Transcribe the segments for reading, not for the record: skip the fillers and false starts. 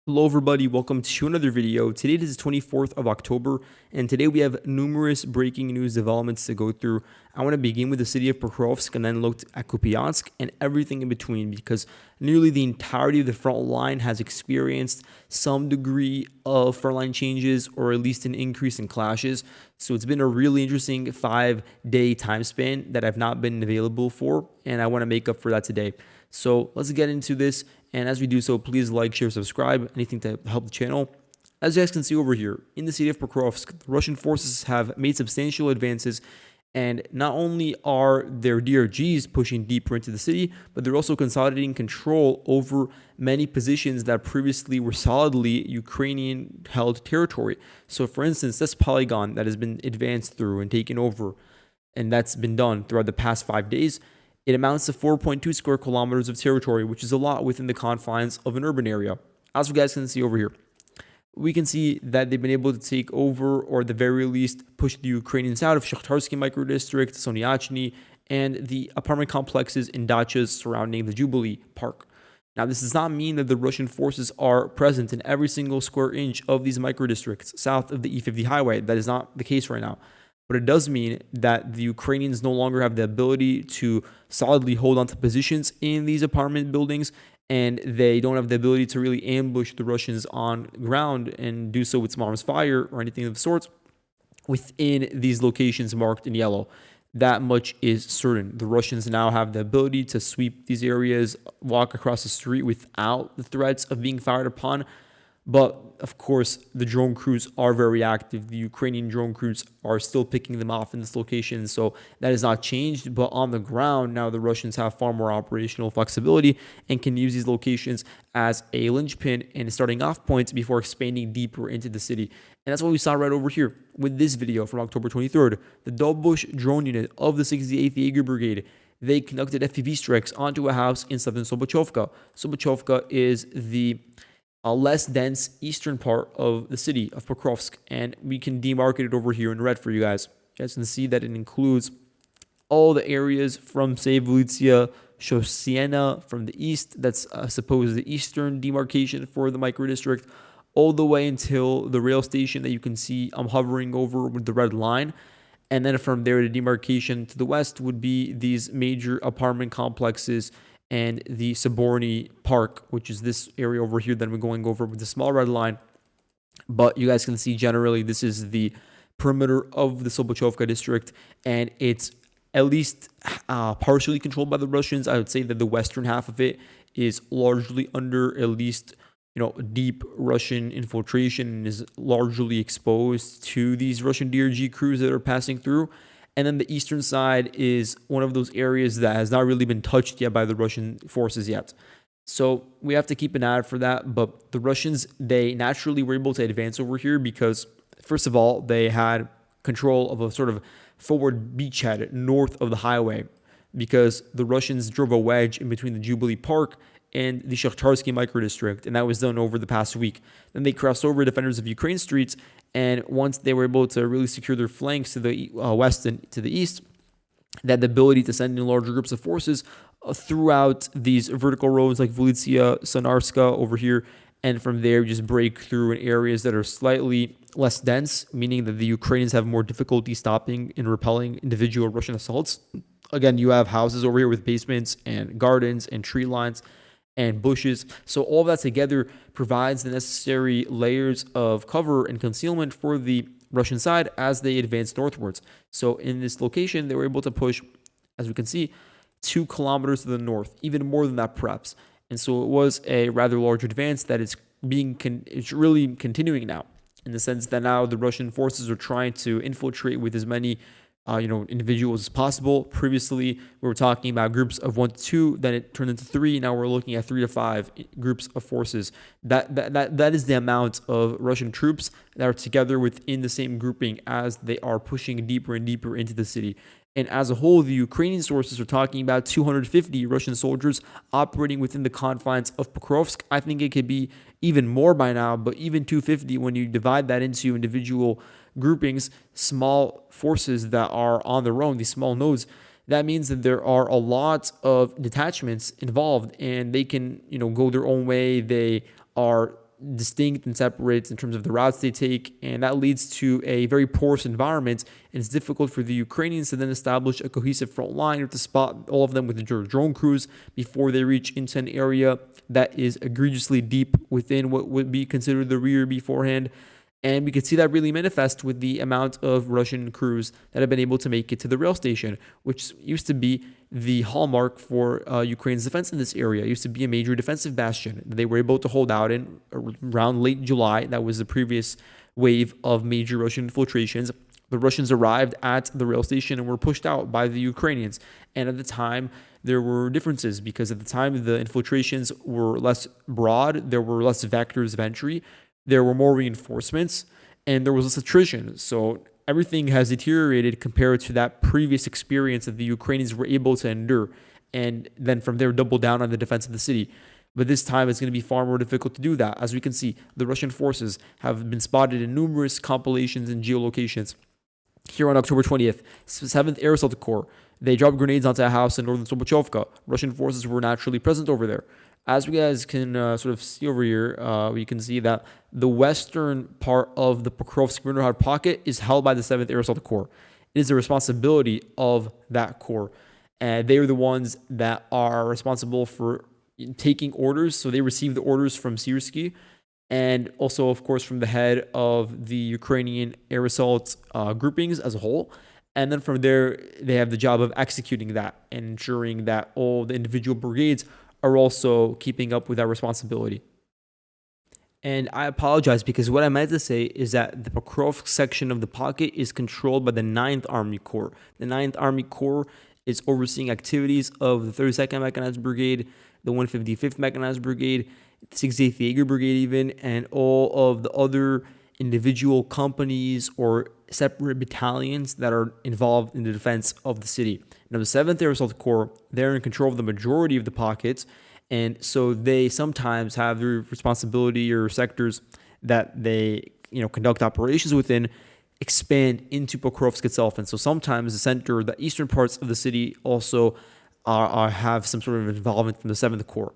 Hello everybody, welcome to another video. Today is the 24th of October, and today we have numerous breaking news developments to go through. I want to begin with the city of Pokrovsk and then look at Kupyansk and everything in between, because nearly the entirety of the front line has experienced some degree of front line changes, or at least an increase in clashes. So it's been a really interesting 5-day time span that I've not been available for, and I want to make up for that today. So let's get into this. And as we do so, please like, share, subscribe, anything to help the channel. As you guys can see over here, in the city of Pokrovsk, the Russian forces have made substantial advances, and not only are their DRGs pushing deeper into the city, but they're also consolidating control over many positions that previously were solidly Ukrainian-held territory. So for instance, this polygon that has been advanced through and taken over, and that's been done throughout the past 5 days, it amounts to 4.2 square kilometers of territory, which is a lot within the confines of an urban area. As you guys can see over here, we can see that they've been able to take over, or at the very least, push the Ukrainians out of Shachtarsky microdistrict, Soniachny, and the apartment complexes and dachas surrounding the Jubilee Park. Now, this does not mean that the Russian forces are present in every single square inch of these microdistricts south of the E50 highway. That is not the case right now. But it does mean that the Ukrainians no longer have the ability to solidly hold on to positions in these apartment buildings, and they don't have the ability to really ambush the Russians on ground and do so with small arms fire or anything of the sort within these locations marked in yellow. That much is certain. The Russians now have the ability to sweep these areas, walk across the street without the threats of being fired upon. But, of course, the drone crews are very active. The Ukrainian drone crews are still picking them off in this location, so that has not changed. But on the ground, now the Russians have far more operational flexibility and can use these locations as a linchpin and starting off points before expanding deeper into the city. And that's what we saw right over here with this video from October 23rd. The Dobush drone unit of the 68th Jaeger Brigade, they conducted FPV strikes onto a house in southern Sobochovka. Sobochovka is the less dense eastern part of the city of Pokrovsk, and we can demarcate it over here in red for you guys. You guys can see that it includes all the areas from, say, Vovcha, Shosiena from the east. That's supposed the eastern demarcation for the microdistrict, all the way until the rail station that you can see I'm hovering over with the red line. And then from there, the demarcation to the west would be these major apartment complexes and the Soborny Park, which is this area over here that we're going over with the small red line. But you guys can see generally this is the perimeter of the Sobochovka district, and it's at least partially controlled by the Russians. I would say that the western half of it is largely under at least deep Russian infiltration and is largely exposed to these Russian DRG crews that are passing through. And then the eastern side is one of those areas that has not really been touched yet by the Russian forces yet. So we have to keep an eye out for that. But the Russians, they naturally were able to advance over here because, first of all, they had control of a sort of forward beachhead north of the highway, because the Russians drove a wedge in between the Jubilee Park and the Shakhtarsky microdistrict, and that was done over the past week. Then they crossed over defenders of Ukraine streets, and once they were able to really secure their flanks to the west and to the east, they had the ability to send in larger groups of forces throughout these vertical roads like Vovcha, Sonarska over here, and from there just break through in areas that are slightly less dense, meaning that the Ukrainians have more difficulty stopping and repelling individual Russian assaults. Again, you have houses over here with basements and gardens and tree lines and bushes. So all of that together provides the necessary layers of cover and concealment for the Russian side as they advance northwards. So in this location, they were able to push, as we can see, 2 kilometers to the north, even more than that perhaps. And so it was a rather large advance that is it's really continuing now, in the sense that now the Russian forces are trying to infiltrate with as many individuals as possible. Previously, we were talking about groups of 1 to 2, then it turned into 3. Now we're looking at 3 to 5 groups of forces. That is the amount of Russian troops that are together within the same grouping as they are pushing deeper and deeper into the city. And as a whole, the Ukrainian sources are talking about 250 Russian soldiers operating within the confines of Pokrovsk. I think it could be even more by now, but even 250, when you divide that into individual groupings, small forces that are on their own, these small nodes, that means that there are a lot of detachments involved, and they can, go their own way. They are distinct and separate in terms of the routes they take, and that leads to a very porous environment, and it's difficult for the Ukrainians to then establish a cohesive front line or to spot all of them with the drone crews before they reach into an area that is egregiously deep within what would be considered the rear beforehand. And we could see that really manifest with the amount of Russian crews that have been able to make it to the rail station, which used to be the hallmark for Ukraine's defense in this area. It used to be a major defensive bastion. They were able to hold out in around late July. That was the previous wave of major Russian infiltrations. The Russians arrived at the rail station and were pushed out by the Ukrainians. And at the time, there were differences because at the time, the infiltrations were less broad. There were less vectors of entry. There were more reinforcements, and there was less attrition. So everything has deteriorated compared to that previous experience that the Ukrainians were able to endure, and then from there double down on the defense of the city. But this time it's going to be far more difficult to do that. As we can see, the Russian forces have been spotted in numerous compilations and geolocations. Here on October 20th, 7th Air Assault Corps, they dropped grenades onto a house in northern Slobodchovka. Russian forces were naturally present over there. As we guys can sort of see over here, we can see that the western part of the Pokrovsk Myrnohrad pocket is held by the 7th Air Assault Corps. It is the responsibility of that corps. And they are the ones that are responsible for taking orders. So they receive the orders from Siversk and also, of course, from the head of the Ukrainian air assault groupings as a whole. And then from there, they have the job of executing that and ensuring that all the individual brigades are also keeping up with that responsibility. And I apologize because what I meant to say is that the Pokrovsk section of the pocket is controlled by the 9th Army Corps. The 9th Army Corps is overseeing activities of the 32nd Mechanized Brigade, the 155th Mechanized Brigade, the 68th Jaeger Brigade even, and all of the other individual companies or separate battalions that are involved in the defense of the city. Now, the 7th Air Assault Corps, they're in control of the majority of the pockets, and so they sometimes have their responsibility or sectors that they conduct operations within expand into Pokrovsk itself. And so sometimes the center, the eastern parts of the city also have some sort of involvement from the 7th Corps.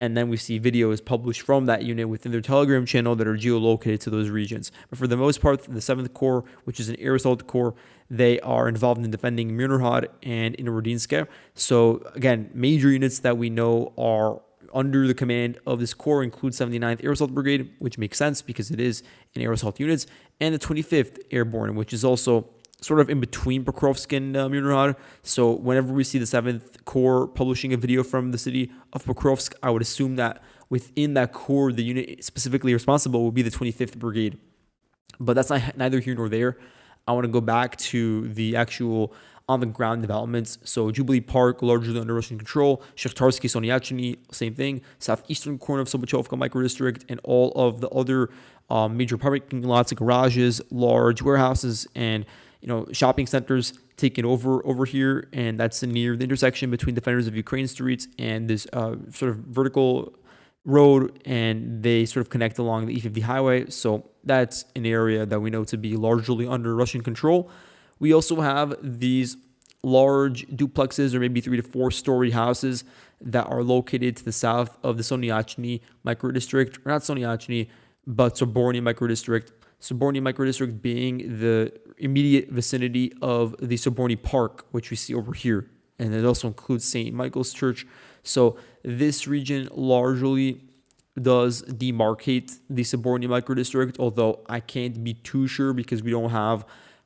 And then we see videos published from that unit within their Telegram channel that are geolocated to those regions. But for the most part, the 7th Corps, which is an air assault corps, they are involved in defending Myrnohrad and in Rodynske. So again, major units that we know are under the command of this corps include 79th Air Assault Brigade, which makes sense because it is an air assault unit, and the 25th Airborne, which is also sort of in between Pokrovsk and Myrnohrad. So whenever we see the 7th Corps publishing a video from the city of Pokrovsk, I would assume that within that corps, the unit specifically responsible will be the 25th Brigade. But that's neither here nor there. I want to go back to the actual on-the-ground developments. So Jubilee Park, largely under Russian control. Shakhtarsky, Sonyachny, same thing. Southeastern corner of Slobodchovka microdistrict, and all of the other major parking lots, garages, large warehouses, and shopping centers taken over here, and that's near the intersection between Defenders of Ukraine streets and this sort of vertical road, and they sort of connect along the E50 highway. So that's an area that we know to be largely under Russian control. We also have these large duplexes or maybe 3 to 4 story houses that are located to the south of the Sonyachny microdistrict, or not Sonyachny, but Soborny microdistrict. Soborny microdistrict being the immediate vicinity of the Soborny Park, which we see over here. And it also includes St. Michael's Church. So this region largely does demarcate the Soborny microdistrict, although I can't be too sure because we don't have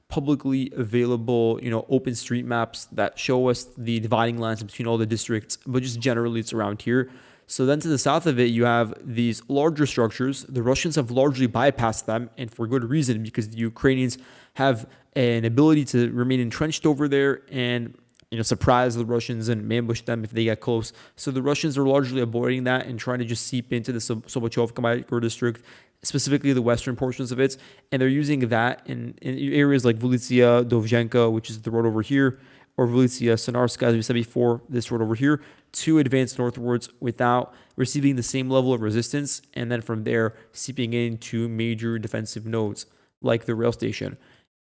publicly available, open street maps that show us the dividing lines between all the districts, but just generally it's around here. So then to the south of it, you have these larger structures. The Russians have largely bypassed them, and for good reason, because the Ukrainians have an ability to remain entrenched over there and surprise the Russians and ambush them if they get close. So the Russians are largely avoiding that and trying to just seep into the Slobodchovka microdistrict, specifically the western portions of it, and they're using that in areas like Vulitsia, Dovzhenka, which is the road over here, or Vulitsia, Sonarska, as we said before, this road over here, to advance northwards without receiving the same level of resistance, and then from there seeping into major defensive nodes like the rail station.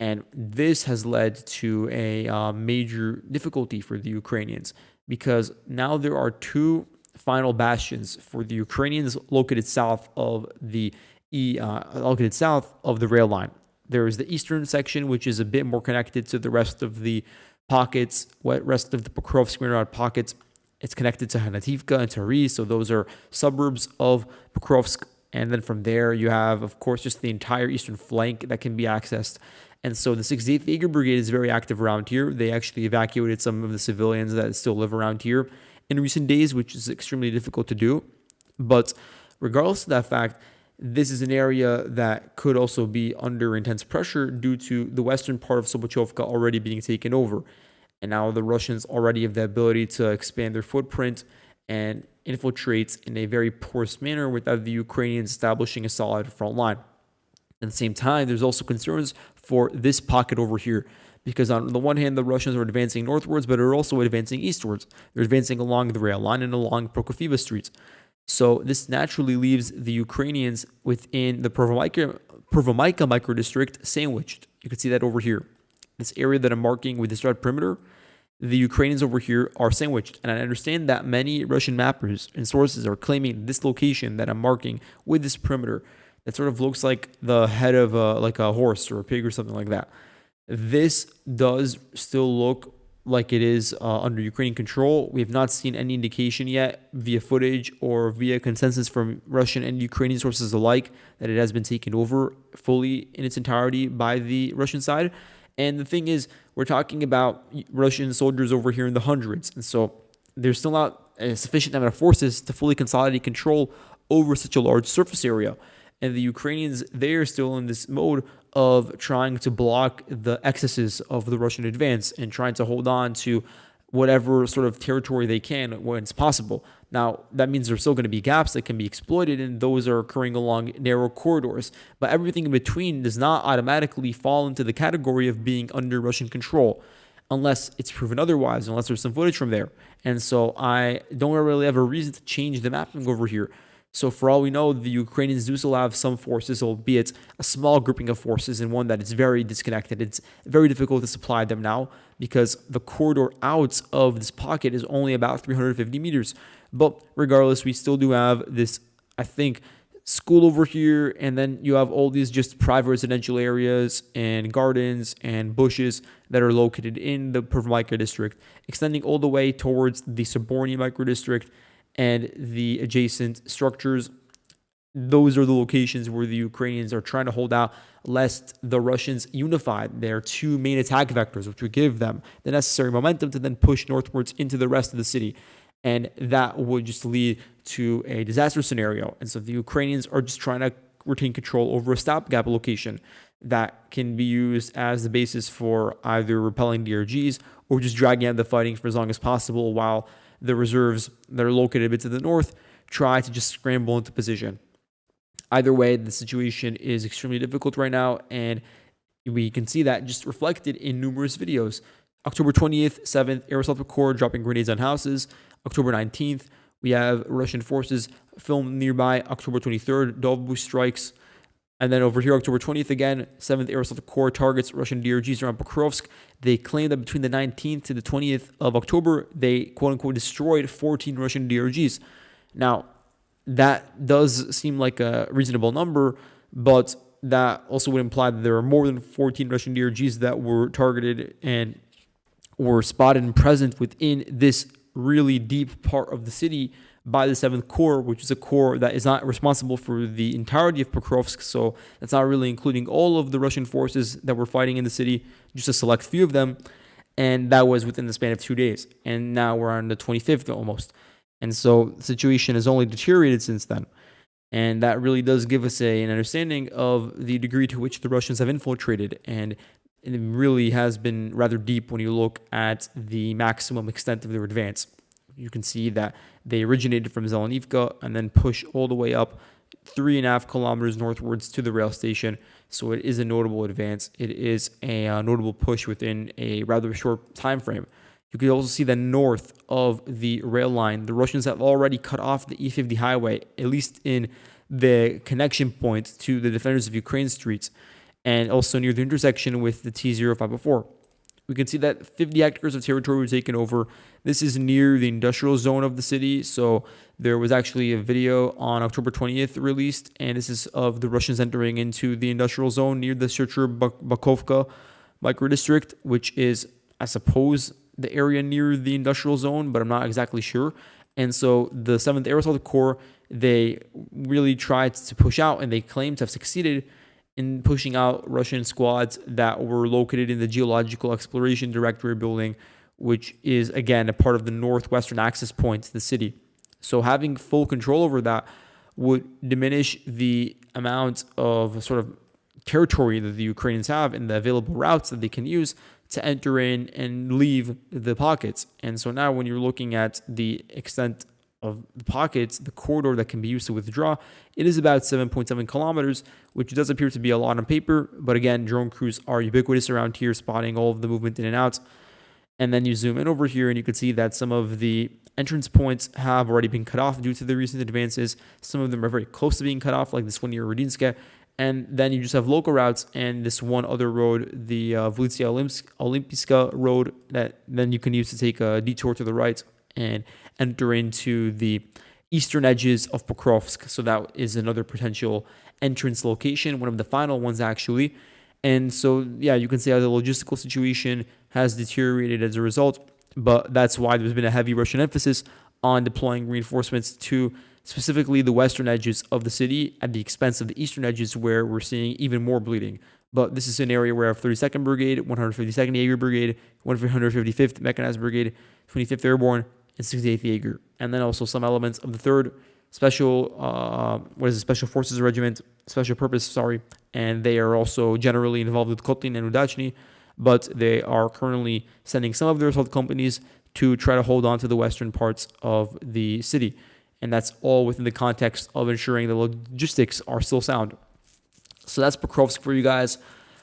And this has led to a major difficulty for the Ukrainians because now there are 2 final bastions for the Ukrainians located south of the rail line. There is the eastern section, which is a bit more connected to the rest of the pockets, rest of the Pokrovsk Myrnohrad pockets. It's connected to Ivanivka and Tari, so those are suburbs of Pokrovsk. And then from there, you have, of course, just the entire eastern flank that can be accessed. And so the 68th Ager Brigade is very active around here. They actually evacuated some of the civilians that still live around here in recent days, which is extremely difficult to do. But regardless of that fact, this is an area that could also be under intense pressure due to the western part of Sobochovka already being taken over. And now the Russians already have the ability to expand their footprint and infiltrate in a very porous manner without the Ukrainians establishing a solid front line. At the same time, there's also concerns for this pocket over here, because on the one hand, the Russians are advancing northwards, but are also advancing eastwards. They're advancing along the rail line and along Prokofiev Street. So this naturally leaves the Ukrainians within the Pervomyka microdistrict sandwiched. You can see that over here. This area that I'm marking with this red perimeter, the Ukrainians over here are sandwiched. And I understand that many Russian mappers and sources are claiming this location that I'm marking with this perimeter that sort of looks like the head of a horse or a pig or something like that. This does still look like it is under Ukrainian control. We have not seen any indication yet via footage or via consensus from Russian and Ukrainian sources alike that it has been taken over fully in its entirety by the Russian side. And the thing is, we're talking about Russian soldiers over here in the hundreds. And so there's still not a sufficient amount of forces to fully consolidate control over such a large surface area. And the Ukrainians, they are still in this mode of trying to block the excesses of the Russian advance and trying to hold on to whatever sort of territory they can when it's possible. Now, that means there's still going to be gaps that can be exploited, and those are occurring along narrow corridors. But everything in between does not automatically fall into the category of being under Russian control, unless it's proven otherwise, unless there's some footage from there. And so I don't really have a reason to change the mapping over here. So for all we know, the Ukrainians do still have some forces, albeit a small grouping of forces, and one that is very disconnected. It's very difficult to supply them now because the corridor out of this pocket is only about 350 meters. But regardless, we still do have this, I think, school over here, and then you have all these just private residential areas and gardens and bushes that are located in the Pervomyka district, extending all the way towards the Soborny microdistrict and the adjacent structures. Those are the locations where the Ukrainians are trying to hold out, lest the Russians unify their two main attack vectors, which would give them the necessary momentum to then push northwards into the rest of the city. And that would just lead to a disaster scenario. And so the Ukrainians are just trying to retain control over a stopgap location that can be used as the basis for either repelling DRGs or just dragging out the fighting for as long as possible, while the reserves that are located a bit to the north try to just scramble into position. Either way, the situation is extremely difficult right now, and we can see that just reflected in numerous videos. October 20th, 7th, Air Assault Corps dropping grenades on houses. October 19th, we have Russian forces filmed nearby. October 23rd, Dovbu strikes. And then over here, October 20th again, 7th Air Assault Corps targets Russian DRGs around Pokrovsk. They claim that between the 19th to the 20th of October, they quote-unquote destroyed 14 Russian DRGs. Now, that does seem like a reasonable number, but that also would imply that there are more than 14 Russian DRGs that were targeted and were spotted and present within this really deep part of the city by the 7th Corps, which is a corps that is not responsible for the entirety of Pokrovsk, so that's not really including all of the Russian forces that were fighting in the city, just a select few of them, and that was within the span of 2 days, and now we're on the 25th almost, and so the situation has only deteriorated since then, and that really does give us an understanding of the degree to which the Russians have infiltrated, and it really has been rather deep when you look at the maximum extent of their advance. You can see that they originated from Zelenivka and then push all the way up 3.5 kilometers northwards to the rail station. So it is a notable advance. It is a notable push within a rather short time frame. You can also see that north of the rail line, the Russians have already cut off the E50 highway, at least in the connection point to the defenders of Ukraine streets, and also near the intersection with the T0504. We can see that 50 hectares of territory were taken over. This is near the industrial zone of the city, so There was actually a video on October 20th released, and this is of the Russians entering into the industrial zone near the Bakovka microdistrict, which is, I suppose, the area near the industrial zone, but I'm not exactly sure. And so the 7th Air Assault Corps, they really tried to push out, and they claim to have succeeded in pushing out Russian squads that were located in the Geological Exploration Directorate building, which is, again, a part of the northwestern access point to the city. So having full control over that would diminish the amount of sort of territory that the Ukrainians have and the available routes that they can use to enter in and leave the pockets. And so now when you're looking at the extent of the pockets, the corridor that can be used to withdraw, it is about 7.7 kilometers, which does appear to be a lot on paper. But again, drone crews are ubiquitous around here, spotting all of the movement in and out. And then you zoom in over here and you can see that some of the entrance points have already been cut off due to the recent advances. Some of them are very close to being cut off, like this one near Rodynske. And then you just have local routes and this one other road, the Vovcha Olympijska road, that then you can use to take a detour to the right and enter into the eastern edges of Pokrovsk. So that is another potential entrance location, one of the final ones actually. And so, yeah, you can see how the logistical situation has deteriorated as a result, but that's why there's been a heavy Russian emphasis on deploying reinforcements to specifically the western edges of the city at the expense of the eastern edges where we're seeing even more bleeding. But this is an area where 32nd Brigade, 152nd Jaeger Brigade, 155th Mechanized Brigade, 25th Airborne, and 68th Jaeger. And then also some elements of the 3rd Special Forces Regiment, Special Purpose, and they are also generally involved with Kotlin and Udachny, but they are currently sending some of their assault companies to try to hold on to the western parts of the city. And that's all within the context of ensuring the logistics are still sound. So that's Pokrovsk for you guys.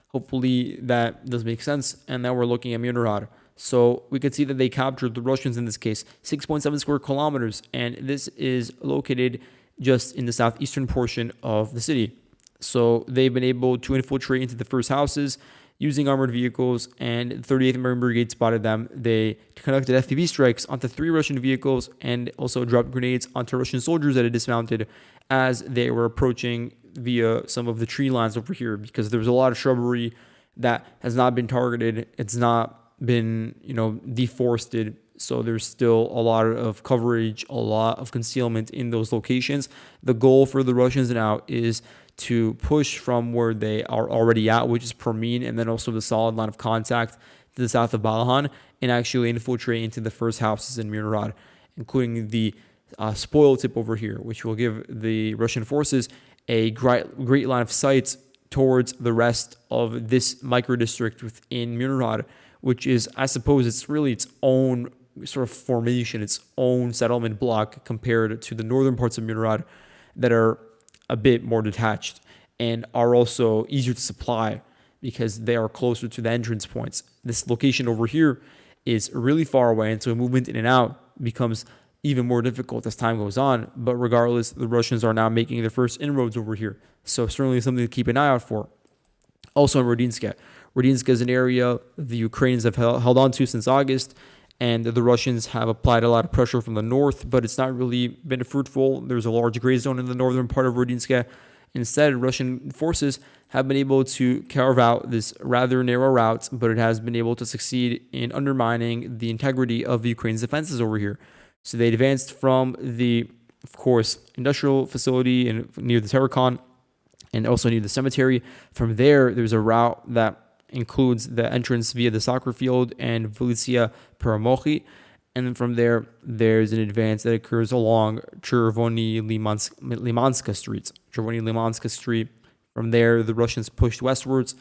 Hopefully that does make sense. And now we're looking at Myrnohrad. So we could see that they captured, the Russians in this case, 6.7 square kilometers. And this is located just in the southeastern portion of the city. So they've been able to infiltrate into the first houses using armored vehicles, and 38th Marine Brigade spotted them. They conducted FPV strikes onto 3 Russian vehicles and also dropped grenades onto Russian soldiers that had dismounted as they were approaching via some of the tree lines over here, because there was a lot of shrubbery that has not been targeted. It's not been, deforested. So there's still a lot of coverage, a lot of concealment in those locations. The goal for the Russians now is to push from where they are already at, which is Permin, and then also the solid line of contact to the south of Balahan, and actually infiltrate into the first houses in Myrnohrad, including the spoil tip over here, which will give the Russian forces a great line of sight towards the rest of this micro-district within Myrnohrad, which is, I suppose, it's really its own sort of formation, its own settlement block compared to the northern parts of Myrnohrad that are a bit more detached and are also easier to supply because they are closer to the entrance points. This location over here is really far away, and so movement in and out becomes even more difficult as time goes on. But regardless, the Russians are now making their first inroads over here. So certainly something to keep an eye out for. Also in Rodynske. Rodynske is an area the Ukrainians have held on to since August, and the Russians have applied a lot of pressure from the north, but it's not really been fruitful. There's a large gray zone in the northern part of Rodynske. Instead, Russian forces have been able to carve out this rather narrow route, but it has been able to succeed in undermining the integrity of the Ukraine's defenses over here. So they advanced from the, of course, industrial facility near the Terracon and also near the cemetery. From there, there's a route that includes the entrance via the soccer field and Vovcha Peremochi. And then from there, there's an advance that occurs along Limanska Street. From there, the Russians pushed westwards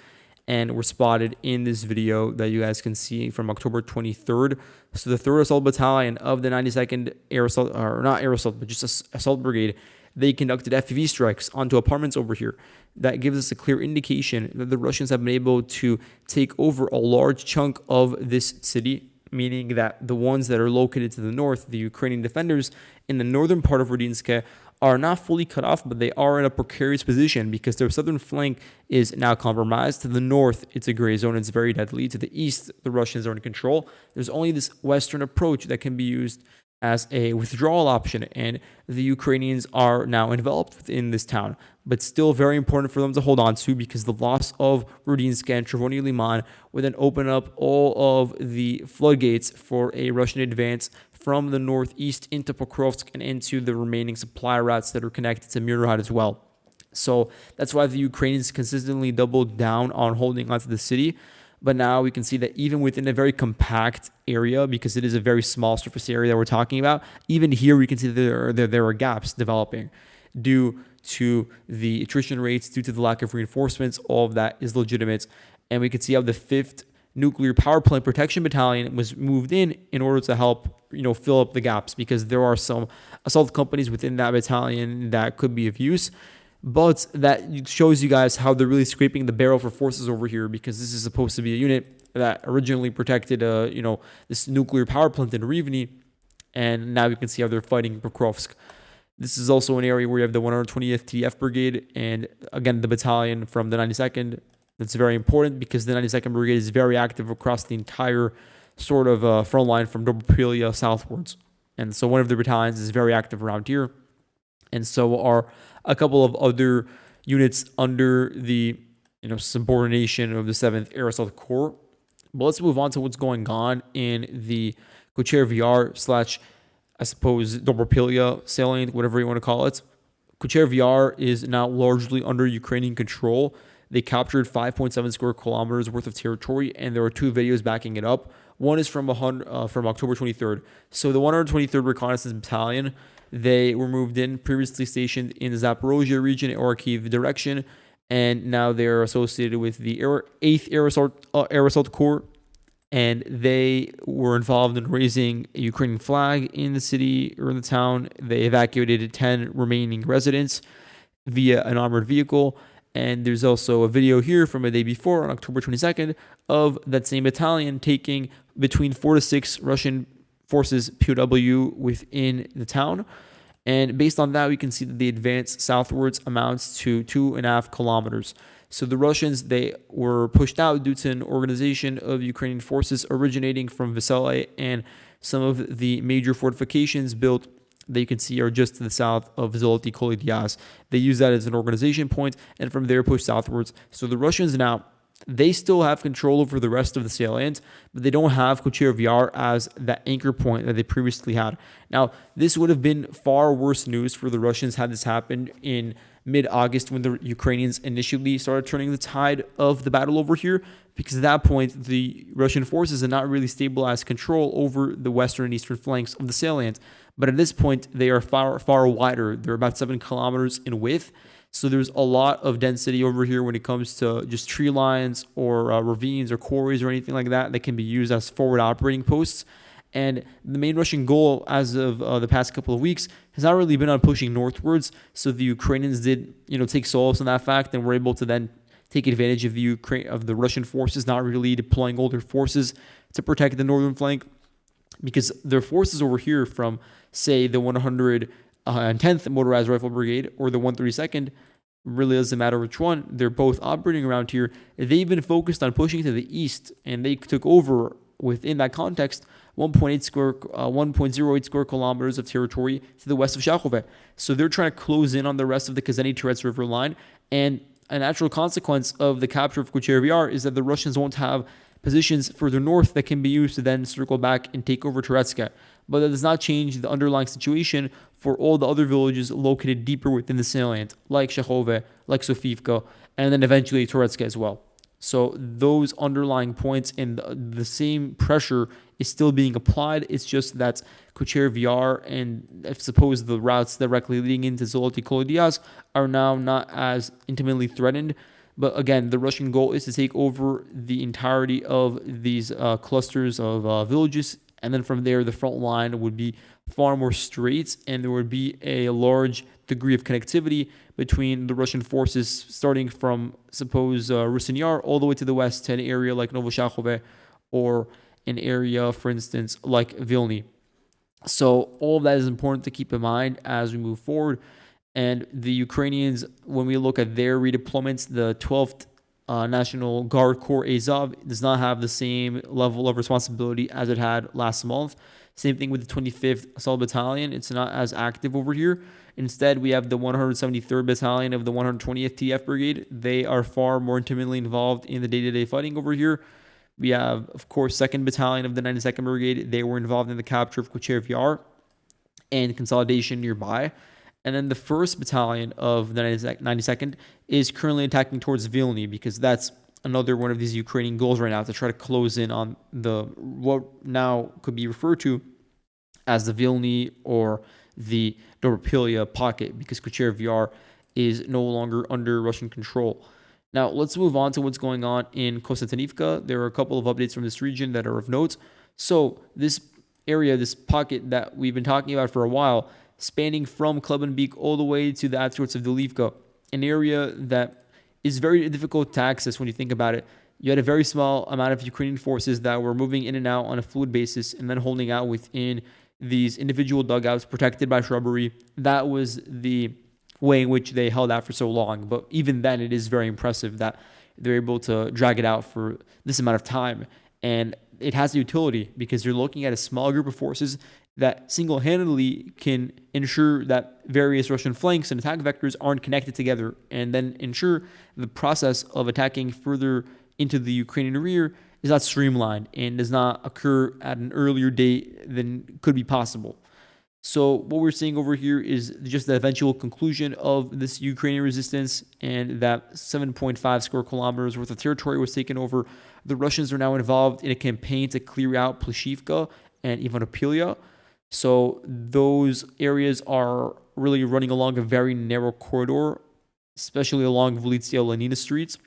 and were spotted in this video that you guys can see from October 23rd. So the 3rd Assault Battalion of the 92nd Air Assault, or not Air Assault, but just Assault Brigade, they conducted FPV strikes onto apartments over here. That gives us a clear indication that the Russians have been able to take over a large chunk of this city, meaning that the ones that are located to the north, the Ukrainian defenders in the northern part of Rodynske, are not fully cut off, but they are in a precarious position because their southern flank is now compromised. To the north, it's a gray zone. It's very deadly. To the east, the Russians are in control. There's only this western approach that can be used as a withdrawal option, and the Ukrainians are now enveloped within this town. But still very important for them to hold on to, because the loss of Rodynske and Lyman would then open up all of the floodgates for a Russian advance from the northeast into Pokrovsk and into the remaining supply routes that are connected to Myrnohrad as well. So that's why the Ukrainians consistently doubled down on holding onto the city. But now we can see that even within a very compact area, because it is a very small surface area that we're talking about, even here we can see that there are gaps developing due to the attrition rates, due to the lack of reinforcements. All of that is legitimate. And we can see how the 5th Nuclear Power Plant Protection Battalion was moved in order to help, fill up the gaps, because there are some assault companies within that battalion that could be of use. But that shows you guys how they're really scraping the barrel for forces over here, because this is supposed to be a unit that originally protected, this nuclear power plant in Rivne, and now you can see how they're fighting Pokrovsk. This is also an area where you have the 120th TF Brigade, and again, the battalion from the 92nd. That's very important, because the 92nd Brigade is very active across the entire sort of front line from Dobropilya southwards. And so one of the battalions is very active around here. And so are a couple of other units under the subordination of the 7th Air Assault Corps. But let's move on to what's going on in the Kucheriv Yar / I suppose Dobropilya salient, whatever you want to call it. Kucheriv Yar is now largely under Ukrainian control. They captured 5.7 square kilometers worth of territory, and there are 2 videos backing it up. One is from October 23rd. So the 123rd Reconnaissance Battalion, they were moved in, previously stationed in the Zaporozhye region, Orikhiv direction, and now they're associated with the 8th Air Assault Corps, and they were involved in raising a Ukrainian flag in the city or in the town. They evacuated 10 remaining residents via an armored vehicle. And there's also a video here from a day before, on October 22nd, of that same battalion taking between 4 to 6 Russian forces POW within the town. And based on that, we can see that the advance southwards amounts to 2.5 kilometers. So the Russians, they were pushed out due to an organization of Ukrainian forces originating from Vesely, and some of the major fortifications built that you can see are just to the south of Zoloty Kolidyaz. They use that as an organization point, and from there push southwards. So the Russians now, they still have control over the rest of the salient, but they don't have Kucheriv Yar as that anchor point that they previously had. Now, this would have been far worse news for the Russians had this happened in mid-August, when the Ukrainians initially started turning the tide of the battle over here, because at that point, the Russian forces had not really stabilized control over the western and eastern flanks of the salient. But at this point, they are far, far wider. They're about 7 kilometers in width. So there's a lot of density over here when it comes to just tree lines or ravines or quarries or anything like that can be used as forward operating posts. And the main Russian goal as of the past couple of weeks has not really been on pushing northwards. So the Ukrainians did, take solace in that fact, and were able to then take advantage of the Russian forces not really deploying all their forces to protect the northern flank, because their forces over here from, say, the 110th Motorized Rifle Brigade or the 132nd, really doesn't matter which one, they're both operating around here. They even focused on pushing to the east, and they took over, within that context, 1.08 square kilometers of territory to the west of Shachove. So they're trying to close in on the rest of the Kazany-Terets River line, and a natural consequence of the capture of Kucheriv Yar is that the Russians won't have positions further north that can be used to then circle back and take over Teretska. But that does not change the underlying situation for all the other villages located deeper within the salient, like Shachove, like Sofivka, and then eventually Teretska as well. So those underlying points and the same pressure is still being applied. It's just that Kucheriv Yar and I suppose the routes directly leading into Zoloty Kolidyaz are now not as intimately threatened. But again, the Russian goal is to take over the entirety of these clusters of villages. And then from there, the front line would be far more straight, and there would be a large degree of connectivity between the Russian forces starting from, suppose, Rusyn Yar all the way to the west to an area like Novoshachove, or an area, for instance, like Vilny. So all of that is important to keep in mind as we move forward. And the Ukrainians, when we look at their redeployments, the 12th National Guard Corps Azov does not have the same level of responsibility as it had last month. Same thing with the 25th Assault Battalion. It's not as active over here. Instead, we have the 173rd Battalion of the 120th TF Brigade. They are far more intimately involved in the day-to-day fighting over here. We have, of course, 2nd Battalion of the 92nd Brigade. They were involved in the capture of Kucheriv Yar and consolidation nearby. And then the 1st Battalion of the 92nd is currently attacking towards Vilny, because that's another one of these Ukrainian goals right now, to try to close in on the what now could be referred to as the Vilny or the Dobropilya pocket, because Kucheriv Yar is no longer under Russian control. Now, let's move on to what's going on in Kostyantynivka. There are a couple of updates from this region that are of note. So this area, this pocket that we've been talking about for a while, spanning from Klebenbeek all the way to the outskirts of Dolivka, an area that is very difficult to access when you think about it. You had a very small amount of Ukrainian forces that were moving in and out on a fluid basis and then holding out within these individual dugouts protected by shrubbery. That was the way in which they held out for so long. But even then, it is very impressive that they're able to drag it out for this amount of time. And it has utility because you're looking at a small group of forces that single-handedly can ensure that various Russian flanks and attack vectors aren't connected together, and then ensure the process of attacking further into the Ukrainian rear is not streamlined and does not occur at an earlier date than could be possible. So what we're seeing over here is just the eventual conclusion of this Ukrainian resistance, and that 7.5 square kilometers worth of territory was taken over. The Russians are now involved in a campaign to clear out Pleshivka and Ivanivka. So those areas are really running along a very narrow corridor, especially along Volitsia Lenina streets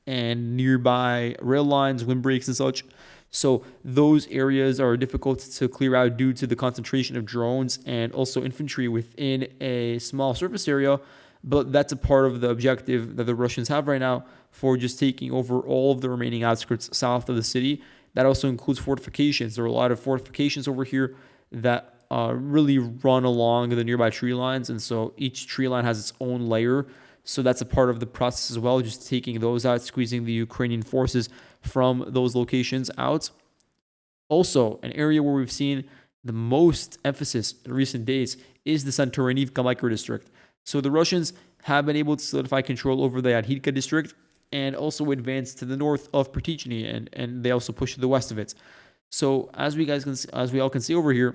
and nearby rail lines, windbreaks, and such. So those areas are difficult to clear out due to the concentration of drones and also infantry within a small surface area. But that's a part of the objective that the Russians have right now for just taking over all of the remaining outskirts south of the city. That also includes fortifications. There are a lot of fortifications over here that really run along the nearby tree lines, and so each tree line has its own layer. So that's a part of the process as well, just taking those out, squeezing the Ukrainian forces from those locations out. Also, an area where we've seen the most emphasis in recent days is the Santorinivka microdistrict. So the Russians have been able to solidify control over the Adhidka district and also advance to the north of Pritichny, and they also push to the west of it. So as we all can see over here,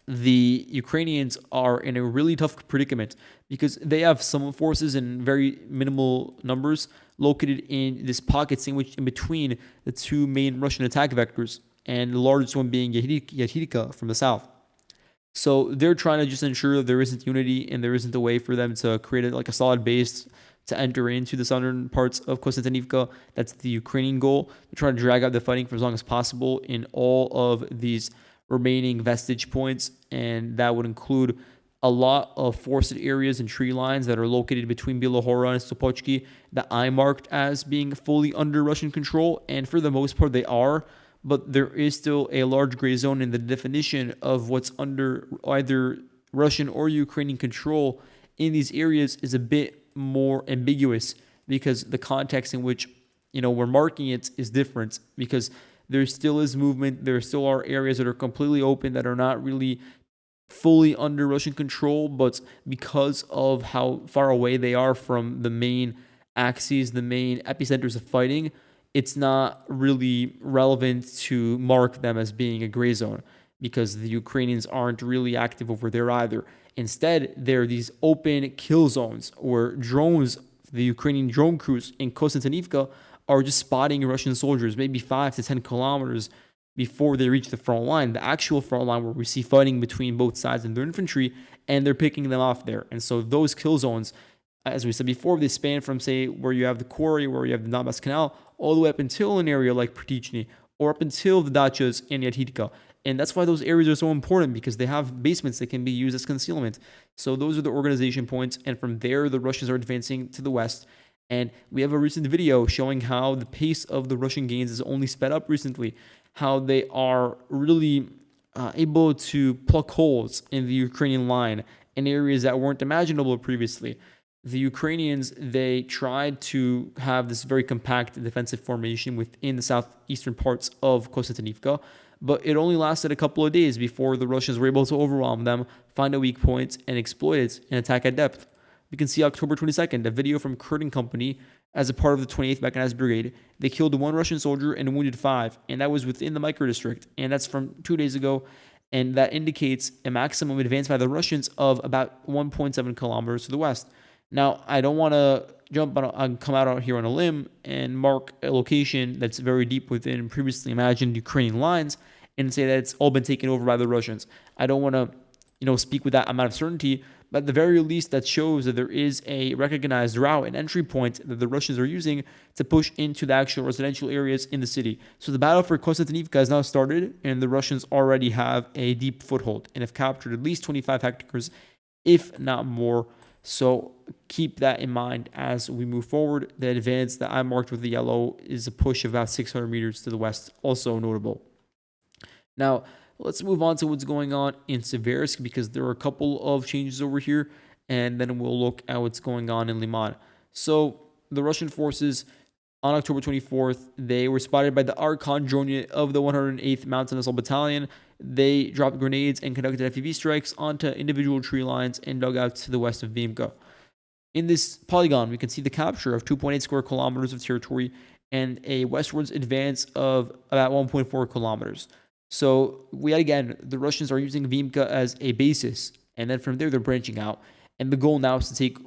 the Ukrainians are in a really tough predicament because they have some forces in very minimal numbers located in this pockets in between the two main Russian attack vectors, and the largest one being Yadhidka from the south. So they're trying to just ensure that there isn't unity and there isn't a way for them to create a solid base to enter into the southern parts of Kostyantynivka. That's the Ukrainian goal. They're trying to drag out the fighting for as long as possible in all of these remaining vestige points, and that would include a lot of forested areas and tree lines that are located between Bilohora and Stopochki that I marked as being fully under Russian control, and for the most part they are, but there is still a large gray zone in the definition of what's under either Russian or Ukrainian control in these areas is a bit more ambiguous, because the context in which we're marking it is different, because there still is movement. There still are areas that are completely open that are not really fully under Russian control, but because of how far away they are from the main axes, the main epicenters of fighting, it's not really relevant to mark them as being a gray zone, because the Ukrainians aren't really active over there either. Instead, there are these open kill zones where drones, the Ukrainian drone crews in Kostyantynivka, are just spotting Russian soldiers maybe 5 to 10 kilometers before they reach the front line, the actual front line where we see fighting between both sides and their infantry, and they're picking them off there. And so those kill zones, as we said before, they span from, say, where you have the quarry, where you have the Donbass Canal, all the way up until an area like Pritichny, or up until the dachas in Yadhidka. And that's why those areas are so important, because they have basements that can be used as concealment. So those are the organization points, and from there, the Russians are advancing to the west. And we have a recent video showing how the pace of the Russian gains is only sped up recently, how they are really able to pluck holes in the Ukrainian line in areas that weren't imaginable previously. The Ukrainians, they tried to have this very compact defensive formation within the southeastern parts of Kostyantynivka, but it only lasted a couple of days before the Russians were able to overwhelm them, find a weak point, and exploit it and attack at depth. We can see October 22nd, a video from Kurden Company as a part of the 28th Mechanized Brigade. They killed one Russian soldier and wounded 5, and that was within the microdistrict, and that's from 2 days ago, and that indicates a maximum advance by the Russians of about 1.7 kilometers to the west. Now, I don't want to come out here on a limb and mark a location that's very deep within previously imagined Ukrainian lines and say that it's all been taken over by the Russians. I don't want to, speak with that amount of certainty, but at the very least, that shows that there is a recognized route and entry point that the Russians are using to push into the actual residential areas in the city. So the battle for Kostyantynivka has now started, and the Russians already have a deep foothold and have captured at least 25 hectares, if not more. So keep that in mind as we move forward. The advance that I marked with the yellow is a push of about 600 meters to the west, also notable. Now, let's move on to what's going on in Siversk, because there are a couple of changes over here, and then we'll look at what's going on in Lyman. So the Russian forces on October 24th, they were spotted by the Archon drone unit of the 108th Mountain Assault Battalion. They dropped grenades and conducted FPV strikes onto individual tree lines and dugouts to the west of Ivanivka. In this polygon, we can see the capture of 2.8 square kilometers of territory and a westwards advance of about 1.4 kilometers. So the Russians are using Ivanivka as a basis, and then from there they're branching out. And the goal now is to take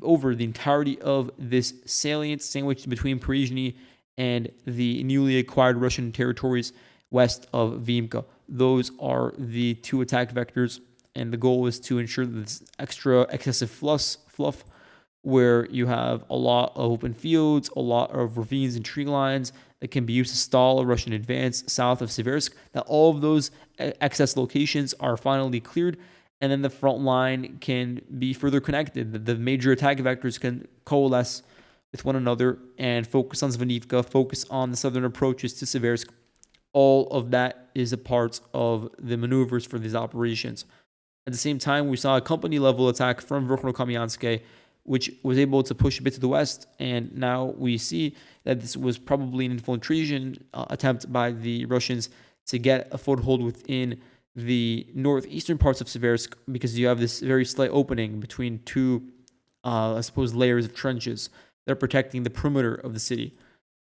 over the entirety of this salient sandwiched between Prizhny and the newly acquired Russian territories west of Ivanivka. Those are the 2 attack vectors, and the goal is to ensure that this excessive fluff, where you have a lot of open fields, a lot of ravines and tree lines that can be used to stall a Russian advance south of Siversk, that all of those excess locations are finally cleared, and then the front line can be further connected. The major attack vectors can coalesce with one another and focus on Ivanivka, focus on the southern approaches to Siversk. All of that is a part of the maneuvers for these operations. At the same time, we saw a company-level attack from Kupyansk, which was able to push a bit to the west, and now we see that this was probably an infiltration attempt by the Russians to get a foothold within the northeastern parts of Siversk, because you have this very slight opening between 2, layers of trenches that are protecting the perimeter of the city.